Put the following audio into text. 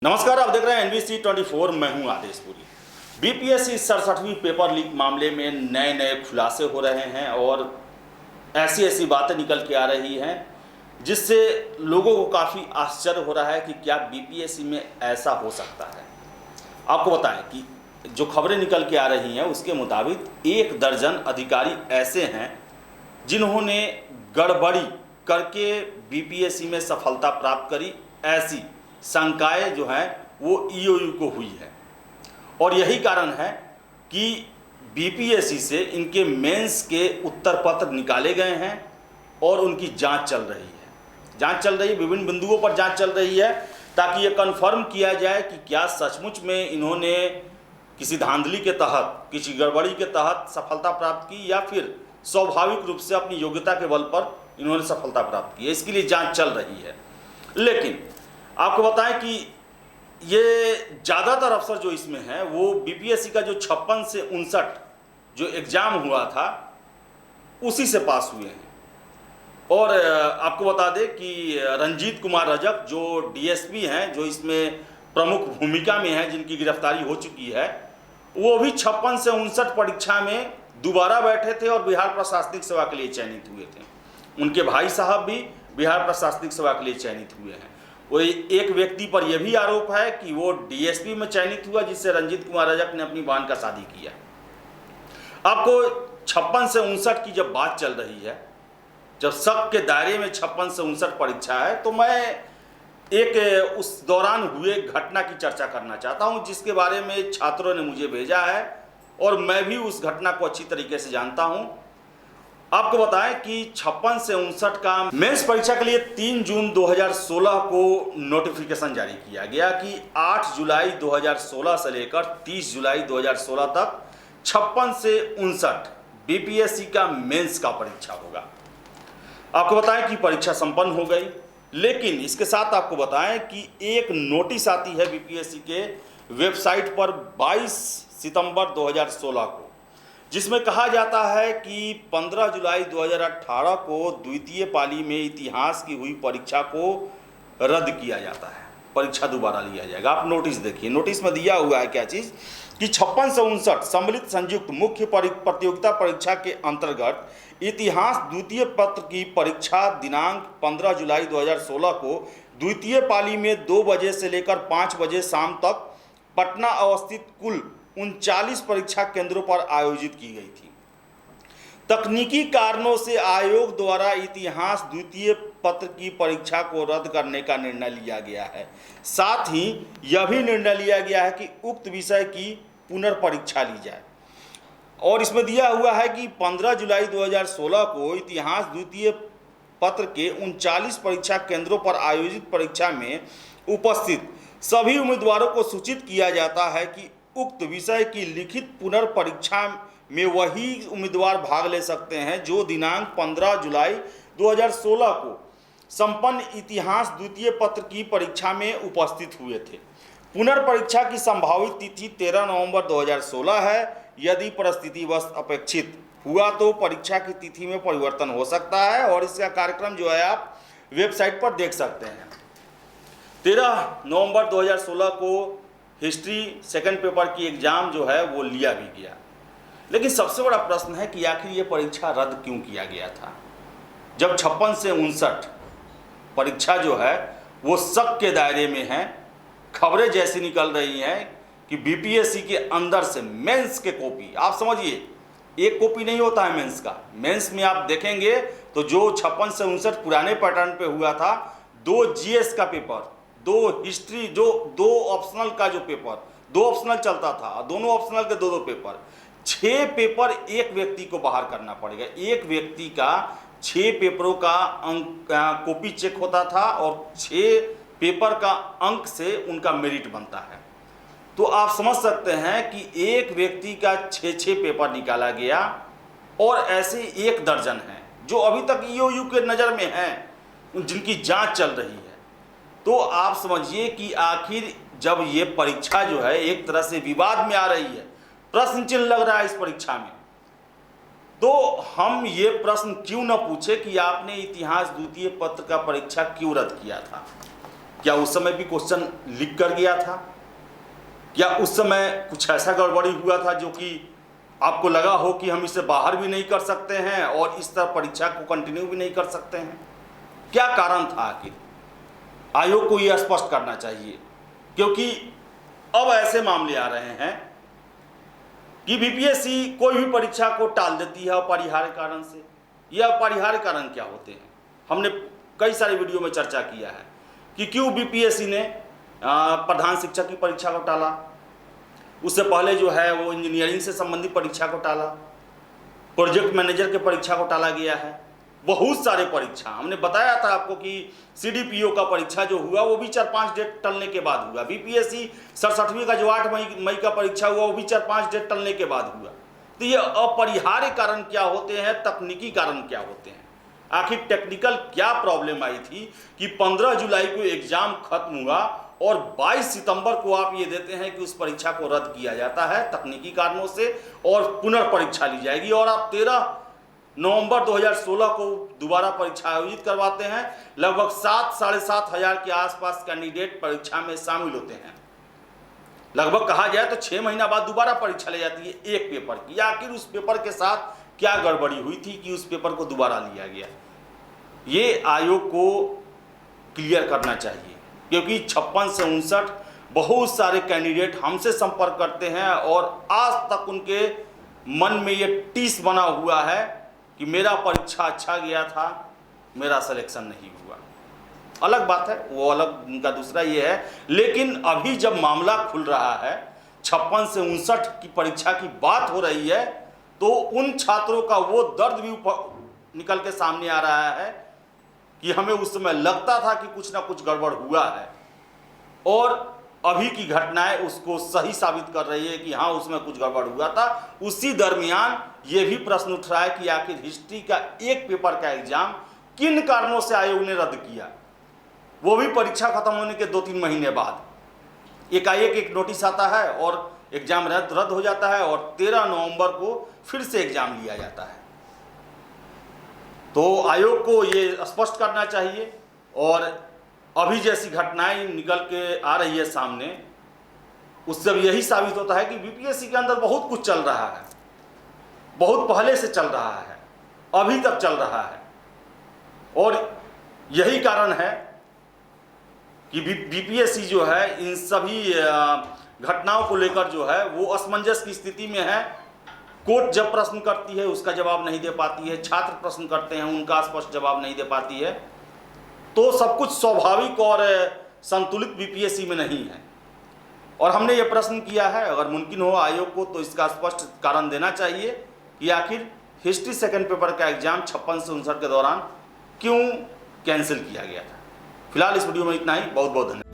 नमस्कार, आप देख रहे हैं एनबीसी 24। मैं हूं आदेशपुरी। बीपीएससी 67वीं पेपर लीक मामले में नए नए खुलासे हो रहे हैं और ऐसी ऐसी बातें निकल के आ रही हैं जिससे लोगों को काफ़ी आश्चर्य हो रहा है कि क्या बीपीएससी में ऐसा हो सकता है। आपको बताएं कि जो खबरें निकल के आ रही हैं उसके मुताबिक 1 दर्जन अधिकारी ऐसे हैं जिन्होंने गड़बड़ी करके बीपीएससी में सफलता प्राप्त करी। ऐसी शंकाएं जो हैं वो ईओयू को हुई है और यही कारण है कि बीपीएससी से इनके मेंस के उत्तर पत्र निकाले गए हैं और उनकी जांच चल रही है। विभिन्न बिंदुओं पर जांच चल रही है ताकि ये कन्फर्म किया जाए कि क्या सचमुच में इन्होंने किसी धांधली के तहत, किसी गड़बड़ी के तहत सफलता प्राप्त की या फिर स्वाभाविक रूप से अपनी योग्यता के बल पर इन्होंने सफलता प्राप्त की है। इसके लिए जांच चल रही है। लेकिन आपको बताएं कि ये ज़्यादातर अफसर जो इसमें हैं वो बीपीएससी का जो 56 से 59 जो एग्ज़ाम हुआ था उसी से पास हुए हैं। और आपको बता दें कि रंजीत कुमार रजक जो डीएसपी हैं, जो इसमें प्रमुख भूमिका में हैं, जिनकी गिरफ्तारी हो चुकी है, वो भी 56 से 59 परीक्षा में दोबारा बैठे थे और बिहार प्रशासनिक सेवा के लिए चयनित हुए थे। उनके भाई साहब भी बिहार प्रशासनिक सेवा के लिए चयनित हुए हैं। वो एक व्यक्ति पर यह भी आरोप है कि वो डीएसपी में चयनित हुआ जिससे रंजीत कुमार रजक ने अपनी बहन का शादी किया। आपको 56 से 59 की जब बात चल रही है, जब शक के दायरे में 56 से 59 परीक्षा है, तो मैं एक उस दौरान हुए घटना की चर्चा करना चाहता हूं जिसके बारे में छात्रों ने मुझे भेजा है और मैं भी उस घटना को अच्छी तरीके से जानता हूं। आपको बताएं कि 56 से 59 का मेंस परीक्षा के लिए 3 जून 2016 को नोटिफिकेशन जारी किया गया कि 8 जुलाई 2016 से लेकर 30 जुलाई 2016 तक 56 से 59 बीपीएससी का मेंस का परीक्षा होगा। आपको बताएं कि परीक्षा संपन्न हो गई, लेकिन इसके साथ आपको बताएं कि एक नोटिस आती है बीपीएससी के वेबसाइट पर 22 सितंबर 2016 को, जिसमें कहा जाता है कि 15 जुलाई 2018 को द्वितीय पाली में इतिहास की हुई परीक्षा को रद्द किया जाता है, परीक्षा दोबारा लिया जाएगा। आप नोटिस देखिए, नोटिस में दिया हुआ है क्या चीज़ कि 56 से 59 सम्मिलित संयुक्त मुख्य प्रतियोगिता परीक्षा के अंतर्गत इतिहास द्वितीय पत्र की परीक्षा दिनांक 15 जुलाई 2016 को द्वितीय पाली में 2 बजे से लेकर 5 बजे शाम तक पटना अवस्थित कुल 39 परीक्षा केंद्रों पर आयोजित की गई थी। तकनीकी कारणों से आयोग द्वारा इतिहास द्वितीय पत्र की परीक्षा को रद्द करने का निर्णय लिया गया है। साथ ही यह भी निर्णय लिया गया है कि उक्त विषय की पुनर्परीक्षा ली जाए। और इसमें दिया हुआ है कि 15 जुलाई 2016 को इतिहास द्वितीय पत्र के 39 परीक्षा केंद्रों पर आयोजित परीक्षा में उपस्थित सभी उम्मीदवारों को सूचित किया जाता है कि उक्त विषय की लिखित पुनर्परीक्षा में वही उम्मीदवार भाग ले सकते हैं जो दिनांक 15 जुलाई 2016 को संपन्न इतिहास द्वितीय पत्र की परीक्षा में उपस्थित हुए थे। पुनर्परीक्षा की संभावित तिथि 13 नवंबर 2016 है। यदि परिस्थितिवश अपेक्षित हुआ तो परीक्षा की तिथि में परिवर्तन हो सकता है और इसका कार्यक्रम जो है आप वेबसाइट पर देख सकते हैं। 13 नवंबर 2016 को हिस्ट्री सेकंड पेपर की एग्ज़ाम जो है वो लिया भी गया, लेकिन सबसे बड़ा प्रश्न है कि आखिर ये परीक्षा रद्द क्यों किया गया था, जब 56 से 59 परीक्षा जो है वो शक के दायरे में है। खबरें जैसी निकल रही हैं कि बीपीएससी के अंदर से मेंस के कॉपी, आप समझिए एक कॉपी नहीं होता है मेंस का। मेंस में आप देखेंगे तो जो 56 से 59 पुराने पैटर्न पे हुआ था, 2 जीएस का पेपर, 2 हिस्ट्री, जो 2 ऑप्शनल का जो पेपर, 2 ऑप्शनल चलता था, दोनों ऑप्शनल के 2-2 पेपर, 6 पेपर एक व्यक्ति को बाहर करना पड़ेगा। एक व्यक्ति का 6 पेपरों का अंक कॉपी चेक होता था और 6 पेपर का अंक से उनका मेरिट बनता है। तो आप समझ सकते हैं कि एक व्यक्ति का 6 पेपर निकाला गया और ऐसे 1 दर्जन हैं जो अभी तक ईओयू के नज़र में हैं, जिनकी जांच चल रही है। तो आप समझिए कि आखिर जब ये परीक्षा जो है एक तरह से विवाद में आ रही है, प्रश्न चिन्ह लग रहा है इस परीक्षा में, तो हम ये प्रश्न क्यों न पूछे कि आपने इतिहास द्वितीय पत्र का परीक्षा क्यों रद्द किया था। क्या उस समय भी क्वेश्चन लीक कर गया था? क्या उस समय कुछ ऐसा गड़बड़ी हुआ था जो कि आपको लगा हो कि हम इसे बाहर भी नहीं कर सकते हैं और इस तरह परीक्षा को कंटिन्यू भी नहीं कर सकते हैं? क्या कारण था आखिर? आयोग को यह स्पष्ट करना चाहिए, क्योंकि अब ऐसे मामले आ रहे हैं कि बीपीएससी कोई भी परीक्षा को टाल देती है अपरिहार्य कारण से। यह अपरिहार्य कारण क्या होते हैं? हमने कई सारे वीडियो में चर्चा किया है कि क्यों बीपीएससी ने प्रधान शिक्षक की परीक्षा को टाला, उससे पहले जो है वो इंजीनियरिंग से संबंधित परीक्षा को टाला, प्रोजेक्ट मैनेजर के परीक्षा को टाला गया है, बहुत सारे परीक्षा। हमने बताया था आपको कि सीडीपीओ का परीक्षा जो हुआ वो भी 4-5 डेट टलने के बाद हुआ। बीपीएससी 67वीं का जो 8 मई का परीक्षा हुआ वो भी 4-5 डेट टलने के बाद हुआ। तो ये अपरिहार्य कारण क्या होते हैं, तकनीकी कारण क्या होते हैं? आखिर टेक्निकल क्या प्रॉब्लम आई थी कि 15 जुलाई को एग्जाम खत्म हुआ और 22 सितंबर को आप ये देते हैं कि उस परीक्षा को रद्द किया जाता है तकनीकी कारणों से और पुनर्परीक्षा ली जाएगी, और आप 13 नवंबर 2016 को दोबारा परीक्षा आयोजित करवाते हैं। लगभग 7-7.5 हजार के आसपास कैंडिडेट परीक्षा में शामिल होते हैं। लगभग कहा जाए तो 6 महीना बाद दोबारा परीक्षा ले जाती है एक पेपर की। आखिर उस पेपर के साथ क्या गड़बड़ी हुई थी कि उस पेपर को दोबारा लिया गया? ये आयोग को क्लियर करना चाहिए, क्योंकि 56 से 59 बहुत सारे कैंडिडेट हमसे संपर्क करते हैं और आज तक उनके मन में ये टीस बना हुआ है कि मेरा परीक्षा अच्छा गया था, मेरा सिलेक्शन नहीं हुआ। अलग बात है, वो अलग उनका दूसरा ये है। लेकिन अभी जब मामला खुल रहा है, 56 से 59 की परीक्षा की बात हो रही है, तो उन छात्रों का वो दर्द भी निकल के सामने आ रहा है कि हमें उस समय लगता था कि कुछ ना कुछ गड़बड़ हुआ है, और अभी की घटनाएं उसको सही साबित कर रही है कि हाँ उसमें कुछ गड़बड़ हुआ था। उसी दरमियान ये भी प्रश्न उठ रहा है कि आखिर हिस्ट्री का एक पेपर का एग्जाम किन कारणों से आयोग ने रद्द किया, वो भी परीक्षा खत्म होने के 2-3 महीने बाद। एकाएक एक नोटिस आता है और एग्जाम रद्द हो जाता है और 13 नवंबर को फिर से एग्जाम लिया जाता है। तो आयोग को ये स्पष्ट करना चाहिए, और अभी जैसी घटनाएं निकल के आ रही है सामने, उससे यही साबित होता है कि बीपीएससी के अंदर बहुत कुछ चल रहा है, बहुत पहले से चल रहा है, अभी तक चल रहा है। और यही कारण है कि बीपीएससी जो है इन सभी घटनाओं को लेकर जो है वो असमंजस की स्थिति में है। कोर्ट जब प्रश्न करती है उसका जवाब नहीं दे पाती है, छात्र प्रश्न करते हैं उनका स्पष्ट जवाब नहीं दे पाती है। तो सब कुछ स्वाभाविक और संतुलित बीपीएससी में नहीं है। और हमने ये प्रश्न किया है, अगर मुमकिन हो आयोग को तो इसका स्पष्ट कारण देना चाहिए कि आखिर हिस्ट्री सेकंड पेपर का एग्जाम 56 से 59 के दौरान क्यों कैंसिल किया गया था। फिलहाल इस वीडियो में इतना ही। बहुत बहुत धन्यवाद।